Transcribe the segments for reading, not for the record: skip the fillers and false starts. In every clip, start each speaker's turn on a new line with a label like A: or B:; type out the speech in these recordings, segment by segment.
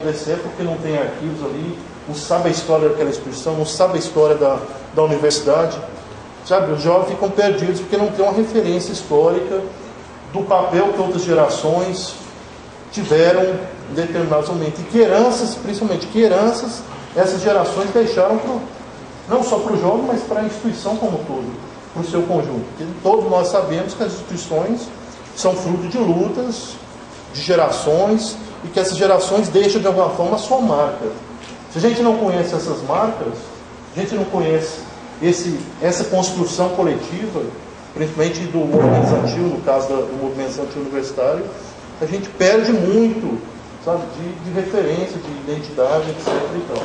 A: porque não tem arquivos ali, não sabe a história daquela instituição, não sabe a história da universidade, sabe? Os jovens ficam perdidos porque não tem uma referência histórica do papel que outras gerações tiveram em determinados momentos. E que heranças, principalmente que heranças, essas gerações deixaram não só para o jovem, mas para a instituição como um todo, para o seu conjunto. Porque todos nós sabemos que as instituições são fruto de lutas, de gerações, e que essas gerações deixam de alguma forma a sua marca. Se a gente não conhece essas marcas, a gente não conhece essa construção coletiva, principalmente do movimento estudantil, no caso do movimento estudantil universitário, a gente perde muito, sabe, de referência, de identidade, etc. E tal.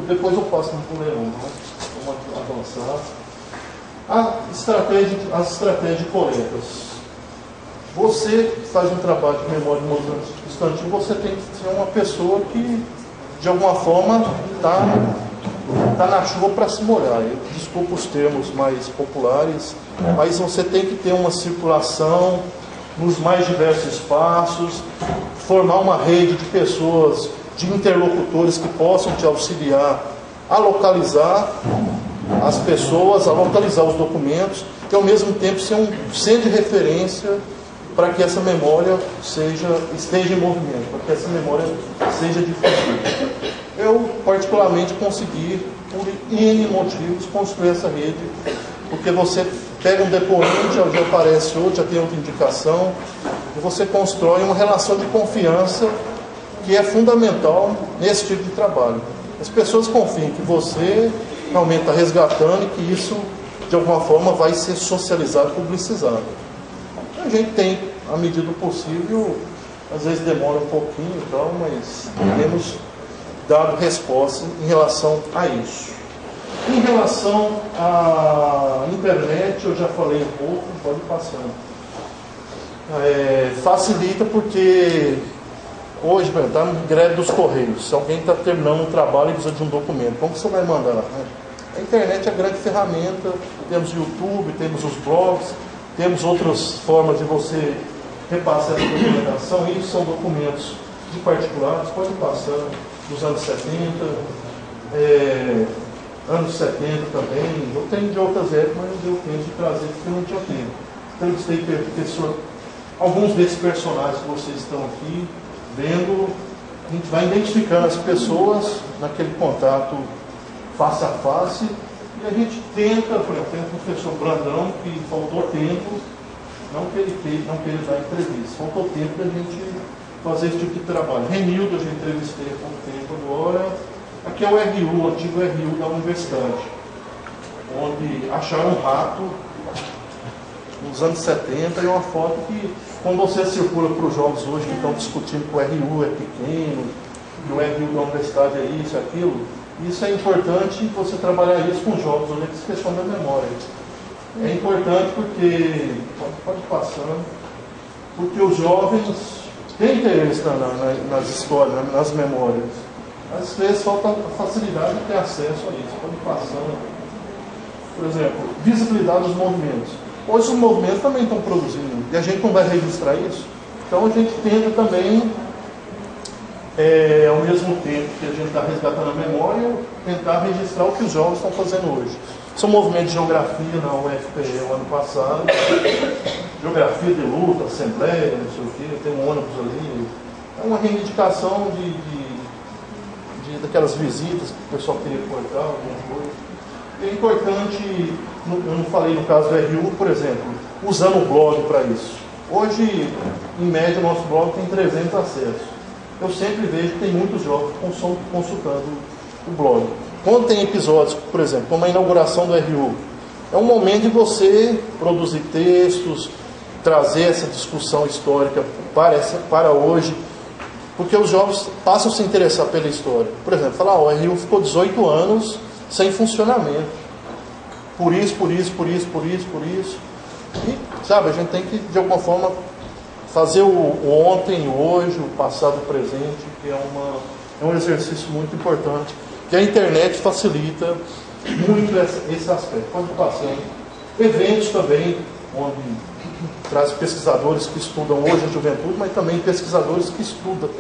A: Depois eu passo no Leão, vamos avançar. As estratégias de coletas. Você faz um trabalho de memória de movimento estudantil, você tem que ser uma pessoa que, de alguma forma, está na chuva para se molhar. Desculpa os termos mais populares, mas você tem que ter uma circulação nos mais diversos espaços, formar uma rede de pessoas, de interlocutores que possam te auxiliar a localizar as pessoas, a localizar os documentos, e ao mesmo tempo ser um centro de referência para que essa memória esteja em movimento, para que essa memória seja difundida. Eu, particularmente, consegui, por N motivos, construir essa rede, porque você pega um depoente, já aparece outro, já tem outra indicação, e você constrói uma relação de confiança que é fundamental nesse tipo de trabalho. As pessoas confiam que você realmente está resgatando e que isso, de alguma forma, vai ser socializado, publicizado. A gente tem, à medida do possível, às vezes demora um pouquinho e tal, mas temos dado resposta em relação a isso. Em relação à internet, eu já falei um pouco, pode ir passando. Facilita porque hoje, está no greve dos Correios. Se alguém está terminando um trabalho e precisa de um documento, como que você vai mandar? Né? A internet é a grande ferramenta, temos o YouTube, temos os blogs, temos outras formas de você repassar essa documentação. Isso são documentos de particulares, pode passar dos anos 70, anos 70 também. Eu tenho de outras épocas, mas não deu tempo de trazer porque não tinha tempo. Então, alguns desses personagens que vocês estão aqui vendo, a gente vai identificando as pessoas naquele contato face a face. E a gente tenta, por exemplo, tem um professor Brandão que faltou tempo, não que ele dar entrevista, faltou tempo da gente fazer esse tipo de trabalho. Renildo, eu já entrevistei há pouco tempo agora. Aqui é o RU, o antigo RU da universidade, onde acharam um rato nos anos 70, e uma foto que, quando você circula para os jovens hoje que estão discutindo que o RU é pequeno, que o RU da universidade é isso, aquilo, isso é importante você trabalhar isso com os jovens, onde é questão da memória. É importante porque, pode passando, porque os jovens têm interesse nas histórias, nas memórias. Às vezes falta a facilidade de ter acesso a isso, pode passando. Por exemplo, visibilidade dos movimentos. Hoje os movimentos também estão produzindo, e a gente não vai registrar isso. Então a gente tenta também, ao mesmo tempo que a gente está resgatando a memória, tentar registrar o que os jovens estão fazendo hoje. São movimentos de geografia na UFPE o ano passado, geografia de luta, assembleia, não sei o quê, tem um ônibus ali. É uma reivindicação daquelas visitas que o pessoal queria cortar, alguma coisa. É importante, eu não falei no caso do RU, por exemplo, usando o blog para isso. Hoje, em média, o nosso blog tem 300 acessos. Eu sempre vejo que tem muitos jovens consultando o blog. Quando tem episódios, por exemplo, como a inauguração do RU, é um momento de você produzir textos, trazer essa discussão histórica para hoje, porque os jovens passam a se interessar pela história. Por exemplo, falar, o RU ficou 18 anos sem funcionamento. Por isso. E, sabe, a gente tem que, de alguma forma, fazer o ontem, o hoje, o passado, o presente, que é um exercício muito importante, que a internet facilita muito esse aspecto. Pode passar. Eventos também, onde traz pesquisadores que estudam hoje a juventude, mas também pesquisadores que estudam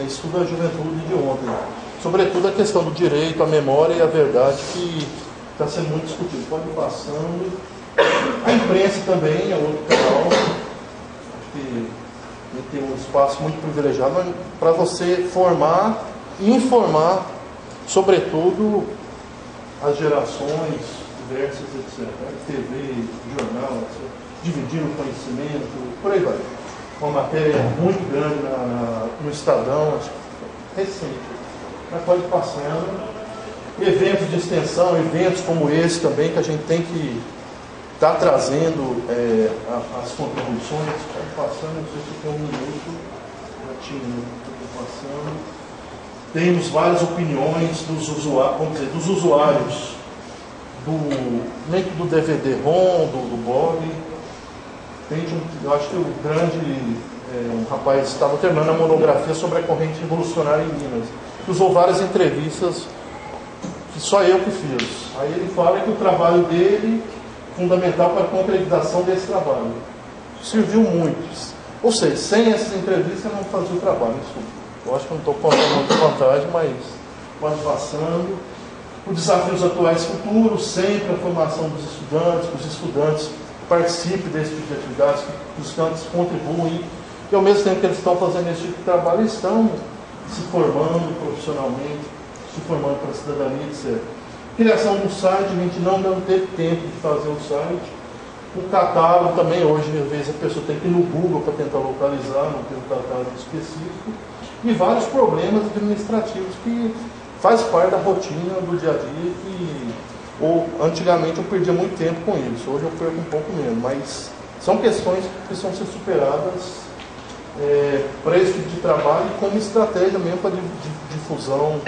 A: a juventude de ontem. Sobretudo a questão do direito, a memória e a verdade, que está sendo muito discutido. Pode ir passando. A imprensa também é outro canal. Acho que tem um espaço muito privilegiado para você formar e informar, sobretudo, as gerações diversas, etc. TV, jornal, etc. Dividindo o conhecimento, por aí vai. Uma matéria muito grande no Estadão, recente. Mas pode ir passando. Eventos de extensão, eventos como esse também, que a gente tem que estar trazendo as contribuições. Pode ir passando, não sei se tem um minuto. Já tinha, passando. Temos várias opiniões dos usuários, vamos dizer, dos usuários do DVD-ROM, do blog. Eu acho que o grande um rapaz estava terminando a monografia sobre a corrente revolucionária em Minas, que usou várias entrevistas que só eu que fiz. Aí ele fala que o trabalho dele fundamental para a concretização desse trabalho serviu muito. Ou seja, sem essas entrevistas eu não fazia o trabalho. Eu acho que eu não estou contando muita vantagem, mas pode passando. Os desafios atuais e futuros, sempre a formação dos estudantes, que os estudantes participem desse tipo de atividades, que os estudantes contribuem, e ao mesmo tempo que eles estão fazendo esse tipo de trabalho, eles estão se formando profissionalmente, se formando para a cidadania, etc. Criação do site, a gente não teve tempo de fazer o site. O catálogo também, hoje, às vezes, a pessoa tem que ir no Google para tentar localizar, não tem um catálogo específico. E vários problemas administrativos que faz parte da rotina do dia a dia, antigamente eu perdia muito tempo com isso, hoje eu perco um pouco menos, mas são questões que precisam ser superadas para esse tipo de trabalho e como estratégia mesmo para difusão,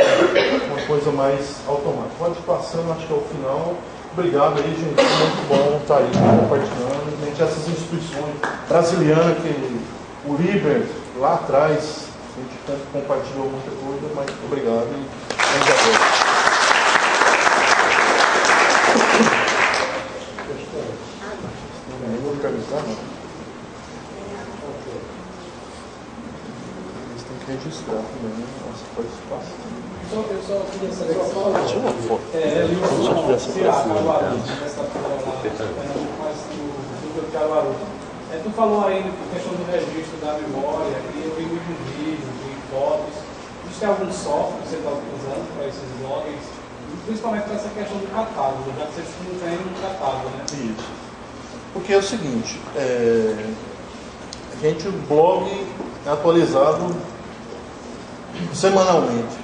A: uma coisa mais automática. Pode ir passando, acho que é o final. Obrigado aí, gente, muito bom estar aí compartilhando. Gente, essas instituições brasileiras, que o Liber lá atrás, a gente tanto compartilhou muita coisa, mas obrigado e vamos a eu vou perguntar, não. Eles têm que registrar também, né? Nossa participação.
B: Eu só queria saber uma fala.
A: Deixa eu ver a foto.
B: Se tu falou aí na questão do registro da memória, e eu vi muitos vídeos e fotos. Existe algum software que você está utilizando para esses blogs? Principalmente para essa questão do catálogo, já que vocês não têm um catálogo, né?
A: Isso. Porque é o seguinte, o blog é atualizado semanalmente.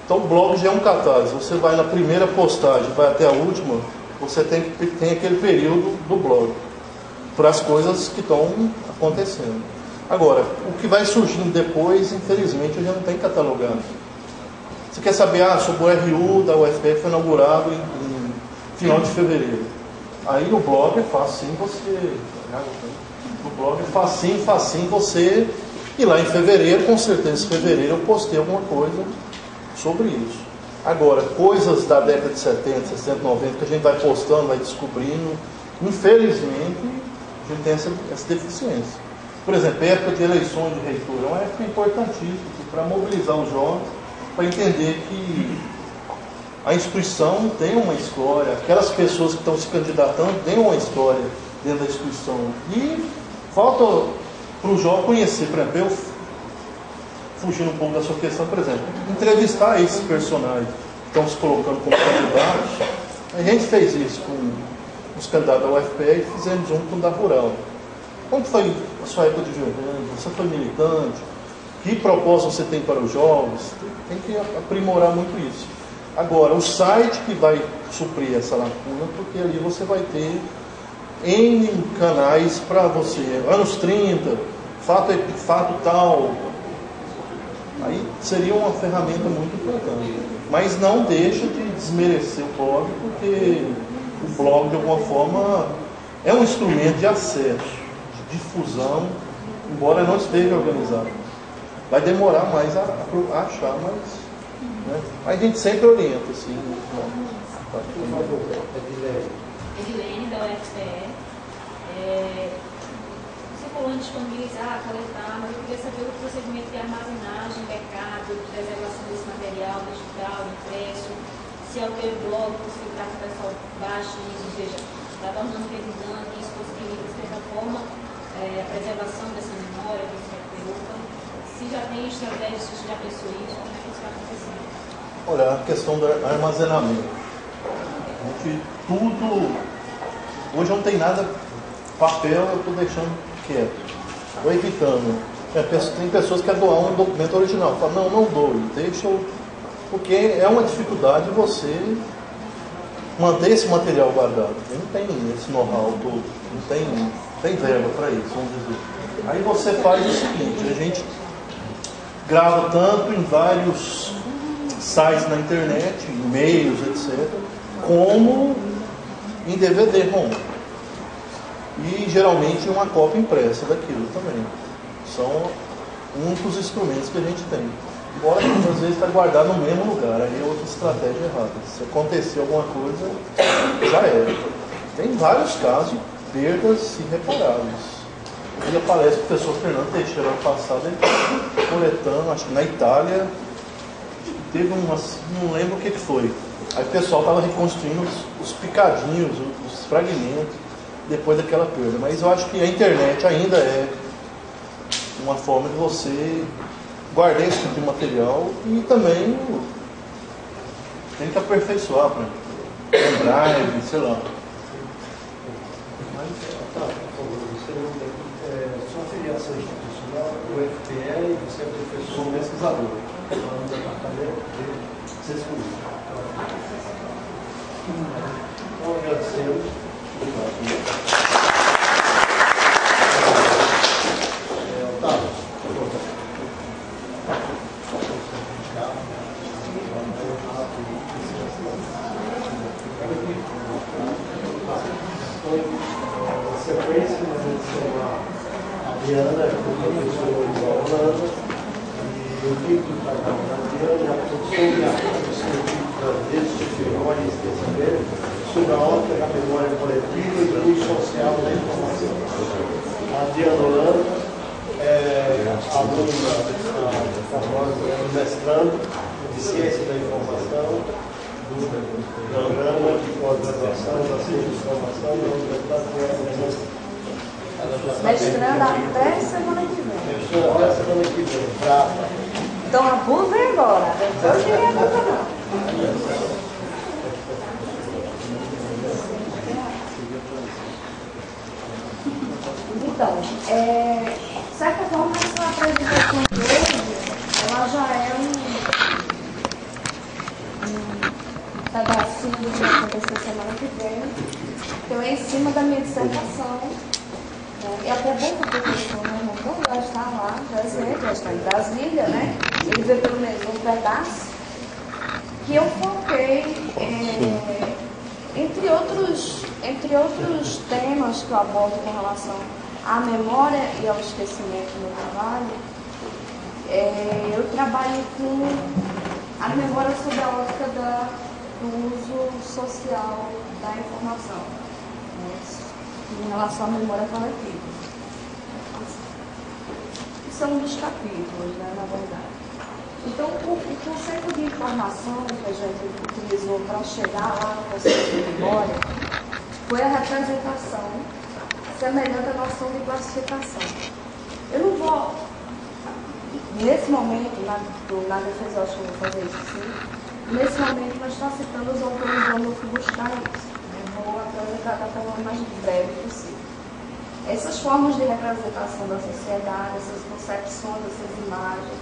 A: Então o blog já é um catálogo. Você vai na primeira postagem, vai até a última, você tem aquele período do blog para as coisas que estão acontecendo. Agora, o que vai surgindo depois, infelizmente, eu já não tenho catalogado. Você quer saber, sobre o RU da UFPE que foi inaugurado em final de fevereiro. Aí no blog é facinho você... No blog é facinho você ir lá em fevereiro, com certeza em fevereiro eu postei alguma coisa sobre isso. Agora, coisas da década de 70, 60, 90, que a gente vai postando, vai descobrindo, infelizmente, a gente tem essa deficiência. Por exemplo, época de eleições de reitor é uma época importantíssima para mobilizar os jovens, para entender que a instituição tem uma história, aquelas pessoas que estão se candidatando têm uma história dentro da instituição. E falta para o jovem conhecer, por exemplo, eu fugindo um pouco da sua questão, por exemplo, entrevistar esses personagens que estão se colocando como candidatos. A gente fez isso com os candidatos da UFPE e fizemos junto com o da Rural. Como foi a sua época de juventude? Você foi militante? Que propósito você tem para os jovens? Tem que aprimorar muito isso. Agora, o site que vai suprir essa lacuna, porque ali você vai ter N canais para você. Anos 30, fato tal. Aí seria uma ferramenta muito importante. Mas não deixa de desmerecer o blog, porque o blog, de alguma forma, é um instrumento de acesso, de difusão, embora não esteja organizado. Vai demorar mais a achar, mas... Né? A gente sempre orienta, assim.
C: Edilene, da UFPE. fulano disponibilizar, coletar, mas eu queria saber o procedimento de armazenagem, backup, preservação desse material digital, impresso, se é o teu blog, possibilitar que o pessoal baixe isso, ou seja, está tornando redundante, isso possibilita, de certa forma, a preservação dessa memória, que você preocupa. Se já tem estratégia, se você já pensou isso, como é que isso vai acontecer?
A: Olha, a questão do armazenamento. Tudo. Hoje não tem nada, papel eu estou deixando quieto, estou evitando. Tem pessoas que querem doar um documento original. Fala, não doe, deixa eu. Porque é uma dificuldade você manter esse material guardado. Não tem esse know-how todo, não tem verba para isso, vamos dizer. Aí você faz o seguinte, a gente grava tanto em vários sites na internet, e-mails, etc., como em DVD-ROM. E geralmente uma cópia impressa daquilo também. São únicos instrumentos que a gente tem. Embora às vezes está guardado no mesmo lugar, aí é outra estratégia errada. Se acontecer alguma coisa, já era. Tem vários casos de perdas irreparáveis. E aparece o professor Fernando Teixeira ano passado, ele coletando, acho que na Itália, teve não lembro o que foi. Aí o pessoal estava reconstruindo os picadinhos, os fragmentos, depois daquela perda. Mas eu acho que a internet ainda é uma forma de você guardar esse tipo de material e também tem que aperfeiçoar para pendrive, sei lá.
D: Sua filiação institucional, o FPE, você é professor?
A: Sou pesquisador.
D: No departamento de ciência política. Então, agradecemos. Otávio. Sequência, nós vamos chamar a Diana, que é professora de Holanda, e o título da Diana é a produção de artigos científicos desde esquecimento sobre a ótica da memória coletiva e do uso social da informação. A Diana Holanda é aluna do mestrando de Ciência da Informação do programa de pós-graduação da Ciência de Informação da Universidade de
E: Mestrando até semana que vem.
D: Mestrando até semana que vem. Prata.
E: Então abusem agora. Depois eu queria abusar não. Então, de certa forma, essa apresentação de hoje, ela já é um pedacinho do que vai acontecer semana que vem. Então, é em cima da minha dissertação. É até bom que o professor meu irmão já está lá, já está em Brasília, né? Ele vê pelo menos um pedaço. Que eu foquei, entre outros temas que eu abordo com relação à memória e ao esquecimento no trabalho, eu trabalho com a memória sob a ótica do uso social da informação, né, em relação à memória coletiva. Isso é um dos capítulos, né, na verdade. Então, o conceito de informação que a gente utilizou para chegar lá no conceito de memória foi a representação semelhante à noção de classificação. Eu não vou, nesse momento, na defesa, eu acho que eu vou fazer isso sim, nesse momento nós estamos citando os autores do Adolfo buscar isso. Eu vou apresentar da forma mais breve possível. Essas formas de representação da sociedade, essas concepções, essas imagens,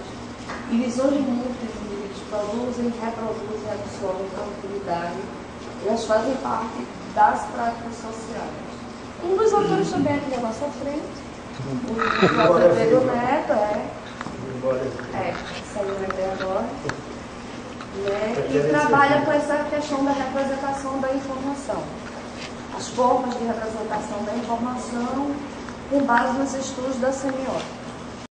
E: e visões de mundo que os indivíduos produzem, reproduzem, absorvem com tranquilidade, elas fazem parte das práticas sociais. Um dos autores também aqui na nossa frente, o Pedro Neto, saiu até agora, né, e trabalha com essa questão da representação da informação. As formas de representação da informação com base nos estudos da semiótica.